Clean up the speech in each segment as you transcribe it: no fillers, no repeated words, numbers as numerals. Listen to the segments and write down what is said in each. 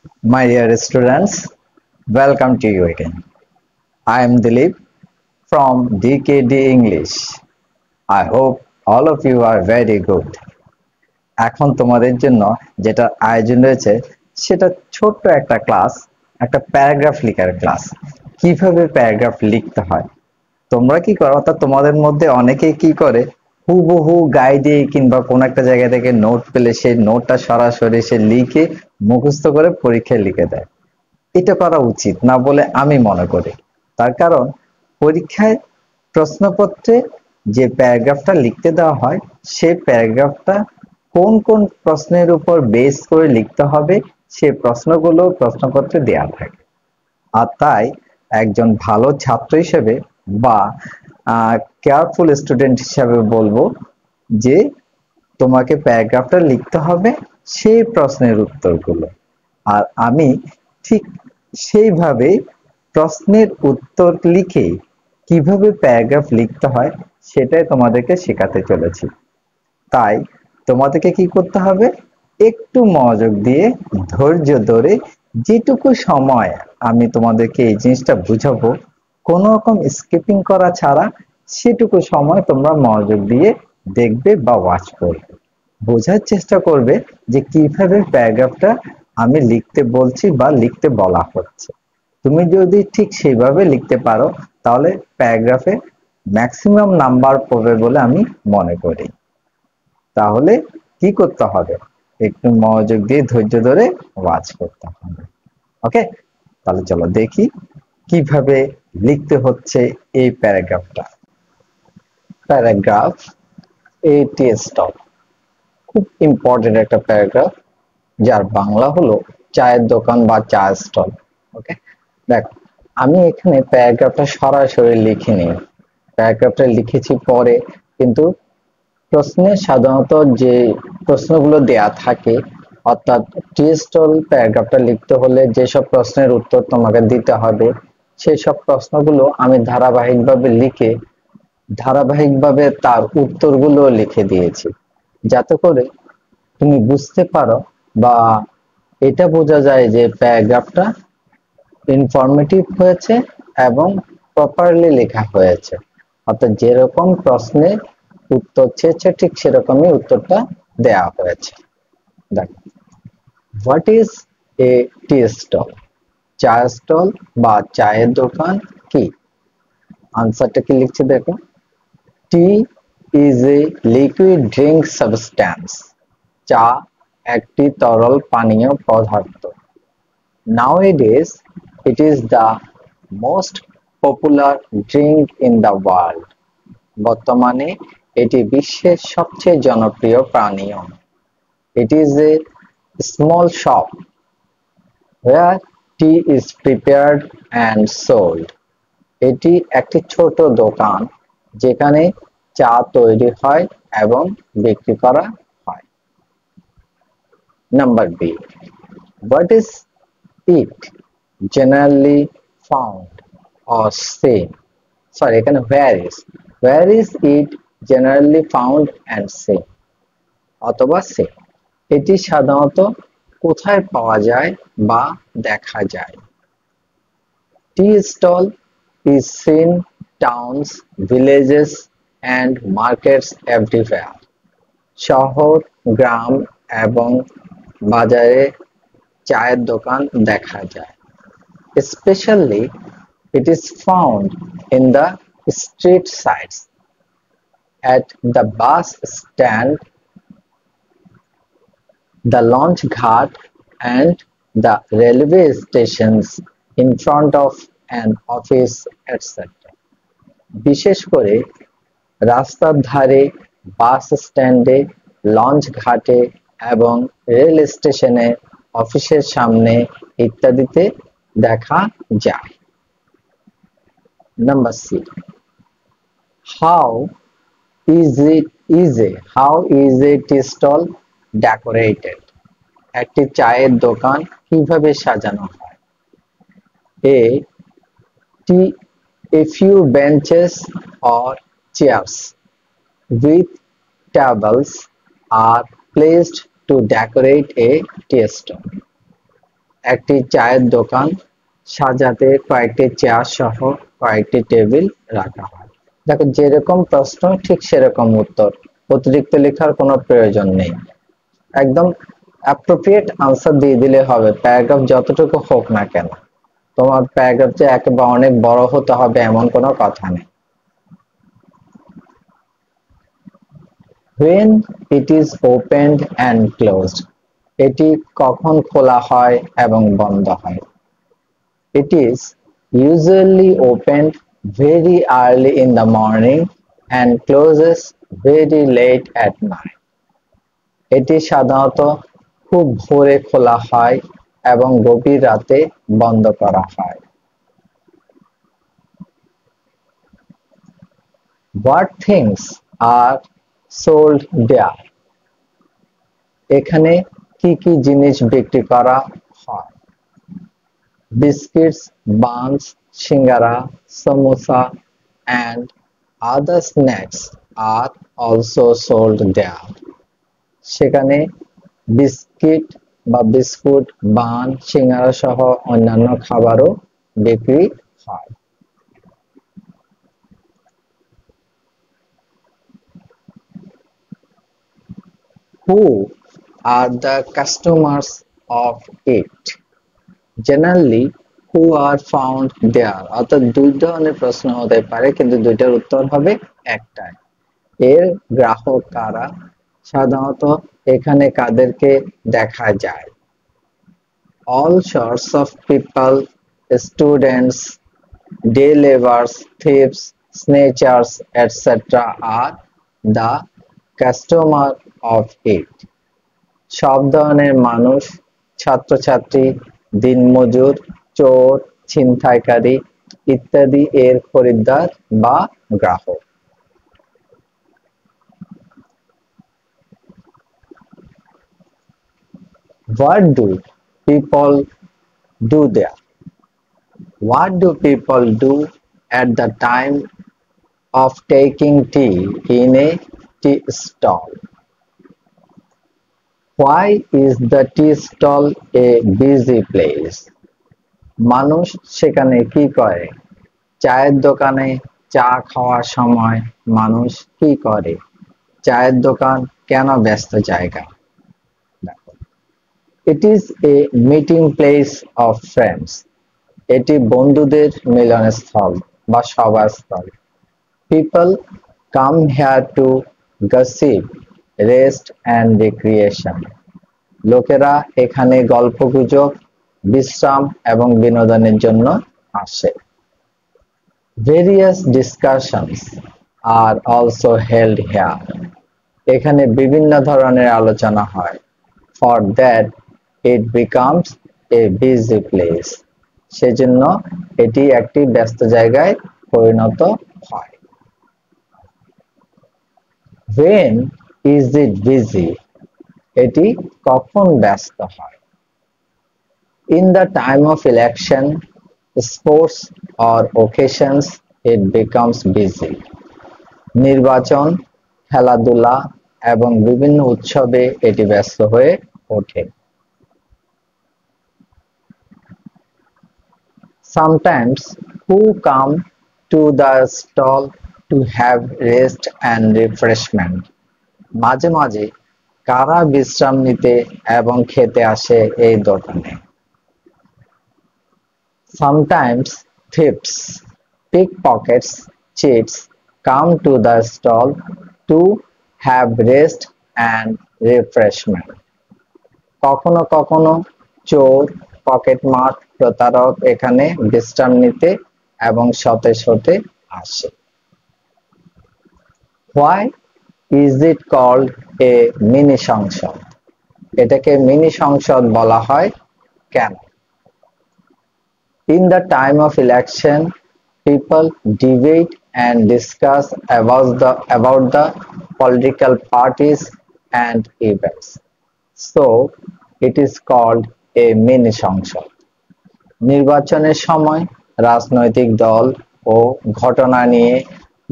My dear students, welcome to you again. I am Dilip from DKD English. I hope all of you are very good. এখন তোমাদের জন্য যেটা আয়োজন রয়েছে সেটা ছোট্ট একটা ক্লাস, একটা প্যারাগ্রাফ লেখার ক্লাস। কিভাবে প্যারাগ্রাফ লিখতে হয় তোমরা কি করো, অর্থাৎ তোমাদের মধ্যে অনেকেই কি করে হুবহু গাইডে কিংবা কোন একটা জায়গা থেকে নোট পেলে সেই নোটটা সরাসরি সে লিখে মুখস্থ করে পরীক্ষায় লিখে দেয়। এটা করা উচিত না বলে আমি মনে করি। তার কারণ পরীক্ষায় প্রশ্নপত্রে যে প্যারাগ্রাফটা লিখতে দেওয়া হয় সেই প্যারাগ্রাফটা কোন কোন প্রশ্নের উপর বেস করে লিখতে হবে সে প্রশ্নগুলো প্রশ্নপত্রে দেওয়া থাকে। আর তাই একজন ভালো ছাত্র হিসেবে বা কেয়ারফুল স্টুডেন্ট হিসেবে বলবো যে তোমাকে প্যারাগ্রাফটা লিখতে হবে সেই প্রশ্নের উত্তরগুলো। আর আমি ঠিক সেইভাবে প্রশ্নের উত্তর লিখে কিভাবে প্যারাগ্রাফ লিখতে হয় সেটাই তোমাদেরকে শেখাতে চলেছি। তাই তোমাদেরকে কি করতে হবে, একটু মনোযোগ দিয়ে ধৈর্য ধরে যেটুকু সময় আমি তোমাদেরকে এই জিনিসটা বুঝাবো কোনো রকম স্কিপিং করা ছাড়া সেটুকু সময় তোমরা মনোযোগ দিয়ে দেখবে বা ওয়াচ করবে, বোঝার চেষ্টা করবে যে কিভাবে প্যারাগ্রাফটা আমি লিখতে বলছি বা লিখতে বলা হচ্ছে। তুমি যদি ঠিক সেইভাবে লিখতে পারো তাহলে প্যারাগ্রাফে ম্যাক্সিমাম নাম্বার পাবে বলে আমি মনে করি। তাহলে কি করতে হবে, একটু মনোযোগ দিয়ে ধৈর্য ধরে ওয়াচ করতে হবে। ওকে, তাহলে চলো দেখি কিভাবে লিখতে হচ্ছে এই প্যারাগ্রাফটা। প্যারাগ্রাফ এটি স্টপ, খুব ইম্পর্টেন্ট একটা প্যারাগ্রাফ, যার বাংলা হলো চায়ের দোকান বা চা স্টল। ওকে, দেখ আমি এখানে প্যারাগ্রাফটা সরাসরি লিখিনি, প্যারাগ্রাফটা লিখেছি পরে, কিন্তু প্রশ্নে সাধারণত যে প্রশ্নগুলো দেয়া থাকে, অর্থাৎ টি স্টল প্যারাগ্রাফটা লিখতে হলে যেসব প্রশ্নের উত্তর তোমাকে দিতে হবে সেই সব প্রশ্নগুলো আমি ধারাবাহিকভাবে তার উত্তরগুলো লিখে দিয়েছি, যাতে করে তুমি বুঝতে পারো বা এটা বোঝা যায় যে প্যারাগ্রাফটা ইনফরমেটিভ হয়েছে এবং প্রপারলি লেখা হয়েছে। অর্থাৎ যেরকম প্রশ্নের উত্তর চেয়েছে ঠিক সেরকমই উত্তরটা দেয়া হয়েছে। দেখ, what is a tea stall? চা স্টল বা চায়ের দোকান কি? আনসারটা কি লিখছে দেখো, tea is a liquid drink substance. চা একটি তরল পানীয় পদার্থ। Nowadays, it is the most popular drink in the world. বর্তমানে এটি বিশ্বের সবচেয়ে জনপ্রিয় পানীয়। It is a small shop where tea is prepared and sold. এটি একটি ছোট দোকান যেখানে চা তৈরি হয় এবং বিক্রি করা হয়। Number B. What is it generally found or seen? Sorry, এখানে where is it generally found and seen? অথবা seen, এটি সাধারণত কোথায় পাওয়া যায় বা দেখা যায়? Tea stall is seen towns, villages and markets everywhere. শহর, গ্রাম এবং বাজারে চায়ের দোকান দেখা যায়। Especially it is found in the street sides, at the bus stand, the launch ghat and the railway stations in front of an office, etc. বিশেষ করে রাস্তার ধারে, বাস স্ট্যান্ডে, লঞ্চ ঘাটে এবং রেল স্টেশনে, অফিসের সামনে ইত্যাদিতে দেখা যায়। Number C. How how is a tea stall decorated? একটি চায়ের দোকান কিভাবে সাজানো হয়? A. A few benches or chairs with tables are placed to decorate a tea stall. একটি চায়ের দোকান সাজাতে কয়েকটি চেয়ার সহ কয়েকটি টেবিল রাখা হয়। দেখো যেরকম প্রশ্ন ঠিক সেরকম উত্তর, অতিরিক্ত লেখার কোনো প্রয়োজন নেই, একদম অ্যাপ্রোপ্রিয়েট আনসার দিয়ে দিলে হবে, প্যারাগ্রাফ যতটুকু হোক না কেন। তোমার প্যারাগ্রাফ যে একেবারে অনেক বড় হতে হবে এমন কোনো কথা নেই। When it is opened and closed, এটি কখন খোলা হয় এবং বন্ধ হয়? It is usually opened very early in the morning and closes very late at night. এটি সাধারণত খুব ভোরে খোলা হয় এবং গভীর রাতে বন্ধ করা হয়। What things are sold there? এখানে কি কি জিনিস বিক্রি করা হয়? Biscuits, buns, shingara, samosa, and other snacks are also sold there. সেখানে বিস্কিট বা বিস্কুট, বান, সিঙ্গারা সহ অন্যান্য খাবারও বিক্রি হয়। Who are the customers of it? Generally, who are found there? অর্থাৎ দুই ধরনের প্রশ্ন হতে পারে কিন্তু দুইটার উত্তর হবে একটাই। এর গ্রাহক কারা? সাধারণত এখানে কাদেরকে দেখা যায়? All sorts of people, students, day laborers, thieves, snatchers, etc. are the customer of it. সব ধরনের মানুষ, ছাত্রছাত্রী, দিনমজুর, চোর, ছিনতাইকারী ইত্যাদি এর খরিদ্দার বা গ্রাহক। What do people do there? What do people do at the time of taking tea in a tea stall? Why is the tea stall a busy place? মানুষ সেখানে কি করে? চায়ের দোকানে চা খাওয়ার সময় মানুষ কি করে? চায়ের দোকান কেন ব্যস্ত জায়গা? It is a meeting place of friends. এটি বন্ধুদের মিলনস্থল বা সভাস্থল। People come here to gossip, rest and recreation. লোকেরা এখানে গল্পগুজব, বিশ্রাম এবং বিনোদনের জন্য আসে। Various discussions are also held here. এখানে বিভিন্ন ধরনের আলোচনা হয়। For that it becomes a busy place. সেজন্য এটি একটি ব্যস্ত জায়গায় পরিণত হয়। When is it busy? এটি কখন ব্যস্ত হয়? In the time of election, sports or occasions, it becomes busy. নির্বাচন, খেলাধুলা এবং বিভিন্ন উৎসবে এটি ব্যস্ত হয়ে ওঠে। Sometimes who come to the stall to have rest and refreshment? মাঝে মাঝে কারা বিশ্রাম নিতে এবং খেতে আসে এই দোকানে? Sometimes thieves, pickpockets, cheats come to the stall to have rest and refreshment. কখনো কখনো চোর, পকেটমার, প্রতারক এখানে বিশ্রাম নিতে এবং সতেজ হতে আসে। Why is it called a mini সংসদ? এটাকে মিনি সংসদ বলা হয় কেন? In the time of election, people debate and discuss about the political parties and events. So, it is called a mini সংসদ। নির্বাচনের সময় রাজনৈতিক দল ও ঘটনা নিয়ে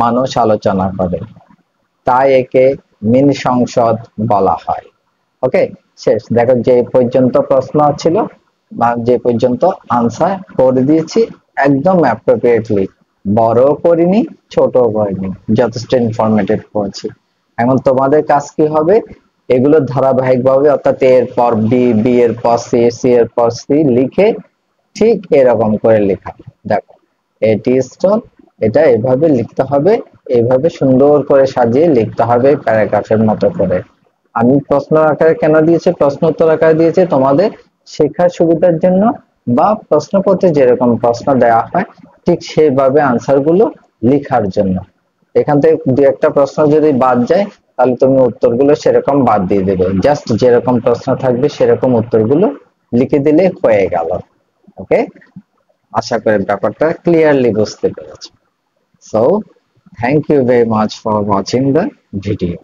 মানুষ আলোচনা করে, তাই একে মিনি সংসদ বলা হয়। ওকে, শেষ। দেখো যে পর্যন্ত প্রশ্ন ছিল যে পর্যন্ত আনসার করে দিয়েছি একদম অ্যাপ্রোপ্রিয়েটলি, বড়ও করিনি ছোটও করিনি, যথেষ্ট ইনফরমেটিভ করেছি। এখন তোমাদের কাজ কি হবে, এগুলো ধারাবাহিকভাবে অর্থাৎ এর পর বি, বি এর পর সি, সি এর পর সি লিখে ঠিক এরকম করে লেখা। দেখো এটি স্টল, এটা এভাবে লিখতে হবে, এইভাবে সুন্দর করে সাজিয়ে লিখতে হবে প্যারাগ্রাফের মতো করে। আমি প্রশ্ন আকারে কেন দিয়েছি, প্রশ্ন উত্তর আকারে দিয়েছি তোমাদের শেখার সুবিধার জন্য, বা প্রশ্নপত্রে যেরকম প্রশ্ন দেওয়া হয় ঠিক সেইভাবে আনসার গুলো লেখার জন্য। এখান থেকে দু একটা প্রশ্ন যদি বাদ যায় তাহলে তুমি উত্তরগুলো সেরকম বাদ দিয়ে দেবে, জাস্ট যেরকম প্রশ্ন থাকবে সেরকম উত্তরগুলো লিখে দিলে হয়ে গেল। ওকে, আশা করি ব্যাপারটা ক্লিয়ারলি বুঝতে পেরেছো। So thank you very much for watching the video.